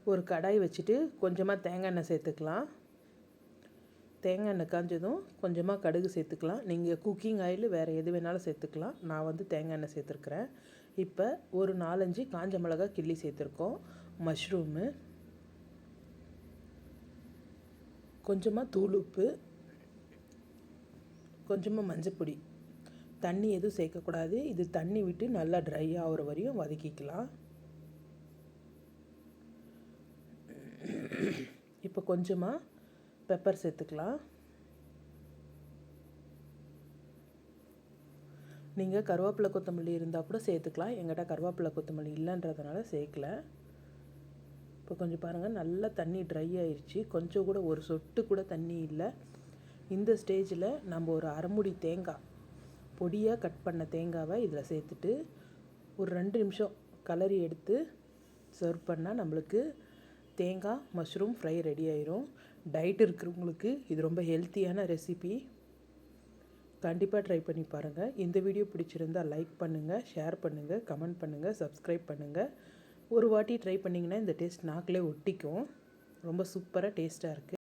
ஒரு கடாய் வச்சுட்டு கொஞ்சமாக தேங்காய் எண்ணெய் சேர்த்துக்கலாம். தேங்காய் எண்ணெய் காஞ்சதும் கொஞ்சமாக கடுகு சேர்த்துக்கலாம். நீங்கள் குக்கிங் ஆயில் வேறு எது வேணாலும் சேர்த்துக்கலாம். நான் வந்து தேங்காய் எண்ணெய் சேர்த்துருக்குறேன். இப்போ ஒரு 4-5 காஞ்ச மிளகாய் கிள்ளி சேர்த்துருக்கோம். மஷ்ரூமு, கொஞ்சமாக தூள் உப்பு, கொஞ்சமாக மஞ்சப்பொடி. தண்ணி எதுவும் சேர்க்கக்கூடாது. இது தண்ணி விட்டு நல்லா ட்ரை ஆகிற வரையும் வதக்கிக்கலாம். இப்போ கொஞ்சமாக பெப்பர் சேர்த்துக்கலாம். நீங்கள் கருவேப்பிலை கொத்தமல்லி இருந்தால் கூட சேர்த்துக்கலாம். எங்கிட்ட கருவேப்பிலை கொத்தமல்லி இல்லைன்றதுனால சேர்க்கல. இப்போ கொஞ்சம் பாருங்கள், நல்லா தண்ணி ட்ரை ஆயிடுச்சு. கொஞ்சம் கூட ஒரு சொட்டு கூட தண்ணி இல்லை. இந்த ஸ்டேஜில் நம்ம ஒரு அரைமுடி தேங்காய், பொடியாக கட் பண்ண தேங்காவை இதில் சேர்த்துட்டு ஒரு 2 நிமிஷம் கலரி எடுத்து சர்வ் பண்ணால் நம்மளுக்கு தேங்காய் மஷ்ரூம் ஃப்ரை ரெடி ஆயிரும். டயட் இருக்கிறவங்களுக்கு இது ரொம்ப ஹெல்த்தியான ரெசிபி. கண்டிப்பாக ட்ரை பண்ணி பாருங்கள். இந்த வீடியோ பிடிச்சிருந்தால் லைக் பண்ணுங்கள், ஷேர் பண்ணுங்கள், கமெண்ட் பண்ணுங்கள், சப்ஸ்கிரைப் பண்ணுங்கள். ஒரு வாட்டி ட்ரை பண்ணிங்கன்னா இந்த டேஸ்ட் நாக்கிலே ஒட்டிக்கும். ரொம்ப சூப்பராக டேஸ்ட்டாக இருக்குது.